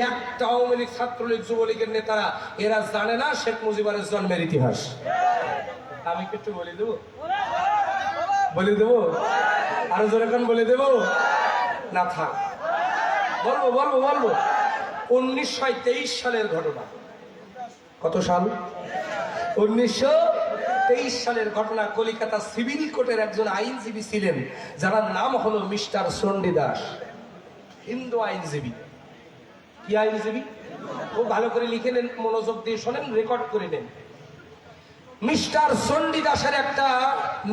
একটা আওয়ামী লীগ, ছাত্রলীগ, যুবলীগের নেতারা এরা জানে না শেখ মুজিবের জন্মের ইতিহাস। আমি একটু বলে দেবো, বলে দেবো, আরো জোরে কোন বলে দেবো না? থাক, বলবো বলবো বলবো। 1923 সালের ঘটনা। কত সাল? 1923 সালের ঘটনা। কলিকাতা সিভিল কোর্টের একজন আইনজীবী ছিলেন, যার নাম হলো মিস্টার চণ্ডীদাস। হিন্দু আইনজীবী। কি আইনজীবী? খুব ভালো করে লিখে নেন, মনোযোগ দিয়ে শোনেন, রেকর্ড করে নেন। মিস্টার চণ্ডীদাসের একটা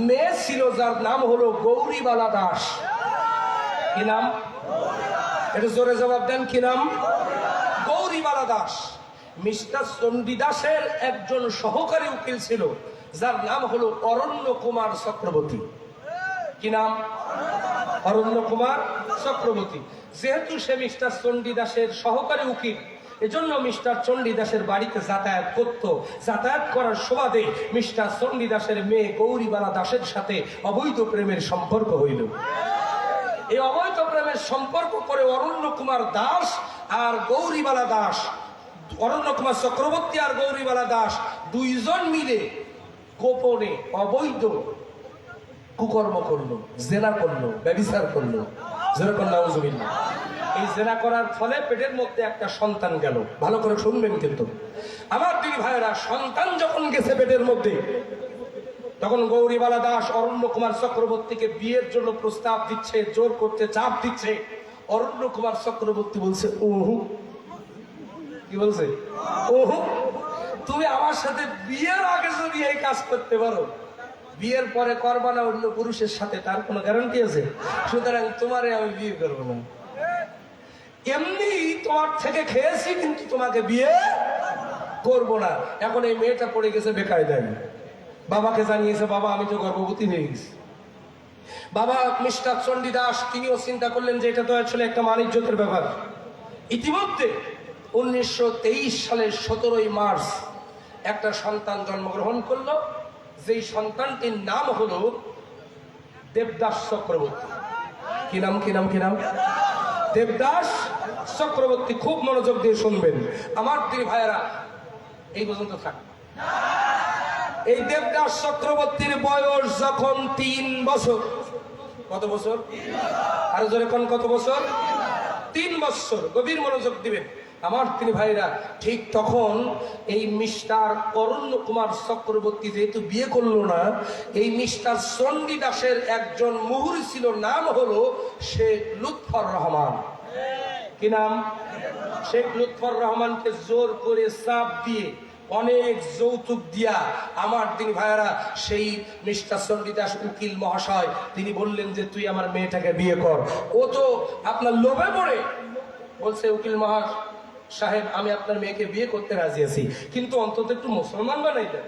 মেয়ে ছিল, যার নাম হলো গৌরীবালা দাস। কি নাম? একটু জোরে জবাব দেন, কি নাম? গৌরীবালা দাস। মিস্টার চণ্ডীদাসের একজন সহকারী উকিল ছিল, যার নাম হলো অরণ্য কুমার চক্রবর্তী। কি নাম? অরণ্য কুমার চক্রবর্তী। যেহেতু সে মিস্টার চণ্ডীদাসের সহকারী উকিল, এজন্য মিস্টার চণ্ডীদাসের বাড়িতে যাতায়াত করত। যাতায়াত করার সুবাদে মিস্টার চণ্ডীদাসের মেয়ে গৌরীবালা দাসের সাথে অবৈধ প্রেমের সম্পর্ক হইল। এই অবৈধ প্রেমের সম্পর্ক করে অরণ্য কুমার দাস আর গৌরীবালা দাস, অরণ্য কুমার চক্রবর্তী আর গৌরীবালা দাস দুইজন মিলে গোপনে অবৈধ কুকর্ম করলো, জেনা করলো, ব্যভিচার করলো। যেরকম নাউজুবিল্লাহ। এই জেনা করার ফলে পেটের মধ্যে একটা সন্তান গেল। ভালো করে শুনবেন কিন্তু আমার দুই ভাইয়েরা, সন্তান যখন গেছে পেটের মধ্যে, তখন গৌরীবালা দাস অরণ্য কুমার চক্রবর্তীকে বিয়ের জন্য প্রস্তাব দিচ্ছে, জোর করতে চাপ দিচ্ছে। অরণ্য কুমার চক্রবর্তী বলছে ওহু। কি বলছে? ওহু। তুমি আমার সাথে বিয়ের আগে যদি এই কাজ করতে পারো, বিয়ের পরে করবা না অন্য পুরুষের সাথে, তার কোনো গ্যারান্টি আছে? সুতরাং তোমারে আমি বিয়ে করবো না। এমনি তোমার থেকে খেয়েছি, কিন্তু তোমাকে বিয়ে করবো না। এখন এই মেয়েটা পড়ে গেছে বেকায়দায়। বাবাকে জানিয়েছে, বাবা আমি তো গর্ভবতী হয়ে গেছি। বাবা মিস্টার চণ্ডীদাস তিনিও চিন্তা করলেন যে এটা তো আসলে একটা মানিজ্যতের ব্যাপার। ইতিমধ্যে 1923 সালের 17 মার্চ একটা সন্তান জন্মগ্রহণ করলো, যেই সন্তানটির নাম হলো দেবদাস চক্রবর্তী। কি নাম? কি নাম? কি নাম? দেবদাস চক্রবর্তী। খুব মনোযোগ দিয়ে শুনবেন আমার দুই ভাইয়েরা, এই পর্যন্ত থাক। এই দেবদাস চক্রবর্তীর বয়স যখন 3 বছর। কত বছর? আরো জোরে কোন কত বছর? 3 বছর। গভীর মনোযোগ দিবেন আমার তিনি ভাইরা। ঠিক তখন এই মিস্টার অরণ্য কুমার চক্রবর্তী যেহেতু বিয়ে করলো না, এই মিস্টার চণ্ডীদাসের একজন মুহুরী ছিল, নাম হলো শেখ লুৎফর রহমান। কি নাম? শেখ লুৎফর রহমানকে জোর করে চাপ দিয়ে, অনেক যৌতুক দিয়া আমার দিন ভাইয়ারা, সেই মিস্টার চণ্ডীদাস উকিল মহাশয় তিনি বললেন যে তুই আমার মেয়েটাকে বিয়ে কর। ও তো আপনার লোভে পড়ে বলছে, উকিল সাহেব আমি আপনার মেয়েকে বিয়ে করতে রাজি আছি, কিন্তু অন্তত একটু মুসলমান বানাই দেন।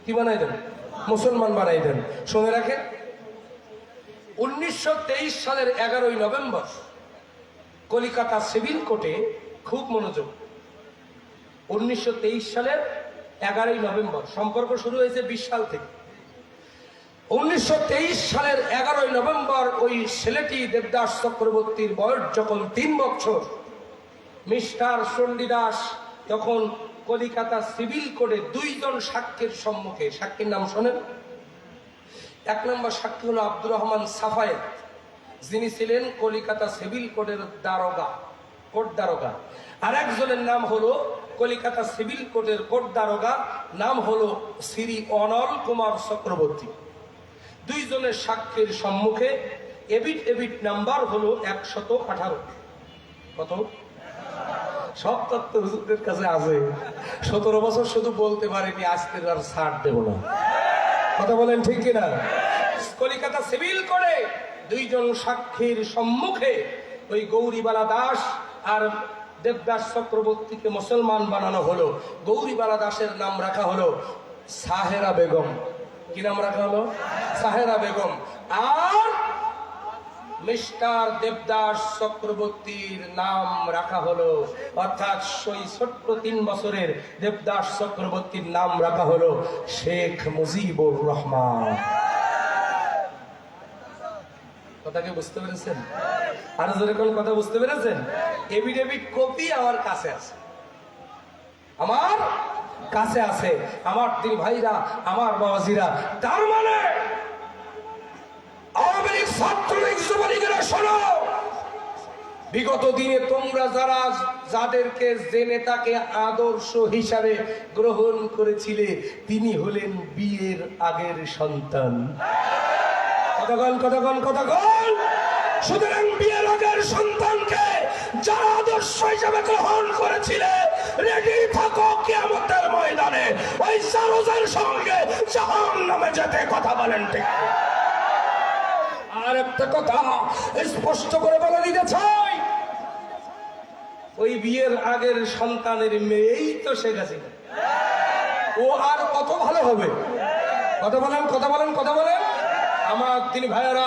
কি বানাই দেন? মুসলমান বানাই দেন। শুনে রাখেন, 1923 সালের 11ই নভেম্বর কলিকাতা সিভিল কোর্টে, খুব মনোযোগ, 1923 সালের 11ই নভেম্বর, সম্পর্ক শুরু হয়েছে 20 সাল থেকে। 1923 সালের 11ই নভেম্বর ওই ছেলেটি দেবদাস চক্রবর্তীর বয়স যখন 3 বছর, মিস্টার চণ্ডীদাস তখন কলিকাতা সিভিল কোর্টে 2 জন সাক্ষীর সম্মুখে, সাক্ষীর নাম শোনেন। 1 নম্বর সাক্ষী হলো আব্দুর রহমান সাফায়েত, যিনি ছিলেন কলিকাতা সিভিল কোর্টের দারোগা, কোর্ট দারোগা। আর একজনের নাম হলো কলিকাতা সিভিল কোর্টের কোর্ট দারোগা, নাম হলো শ্রী অনল কুমার চক্রবর্তী। 2 জনের সাক্ষীর সম্মুখে এবিট নাম্বার হলো 118। কত? সব তত্ত্ব হুজুরদের কাছে আছে। 17 বছর শুধু বলতে পারেনি, আজকে আর ছাড় দেব না। কথা বলেন ঠিক কিনা? কলিকাতা সিভিল কোর্টে 2 জন সাক্ষীর সম্মুখে ওই গৌরীবালা দাস আর দেবদাস চক্রবর্তীকে মুসলমান বানানো হলো। গৌরীবালা দাসের নাম রাখা হলো সাহেরা বেগম। কি নাম রাখা হলো? সাহেরা বেগম। আর মিস্টার দেবদাস চক্রবর্তীর নাম রাখা হলো, অর্থাৎ সেই ছোট্ট 3 বছরের দেবদাস চক্রবর্তীর নাম রাখা হলো শেখ মুজিবুর রহমান। কথা কি বুঝতে পেরেছেন? আর যেরকম কথা বুঝতে পেরেছেন? এভিডেভিট কপি আমার কাছে আছে, আমার কাছে আছে। আমার দিন ভাইরা, আমার বাবাজিরা, তার মানে আওয়ামী লীগ, ছাত্রলীগ, যুবলীগেরা শোনো, বিগত দিনে তোমরা যারা যাদেরকে যে নেতাকে আদর্শ হিসাবে গ্রহণ করেছিলে তিনি হলেন বিয়ের আগের সন্তান। কতক্ষণ কতক্ষণ কতক্ষণ। সুতরাং বিয়ের আগের সন্তানকে যারা আদর্শ হিসাবে গ্রহণ করেছিলে, রেডি থাকো কিয়ামতের ময়দানে ওই সারোজের সঙ্গে জাহান্নামে যেতে। কথা বলেন ঠিক? আর একটা কথা স্পষ্ট করে বলে দিতে চাই, ওই বিয়ের আগের সন্তানের মেয়েই তো শেখ হাসিনা। ও আর কত ভালো হবে? কথা বলেন কথা বলেন কথা বলেন। আমার দিন ভাইয়েরা,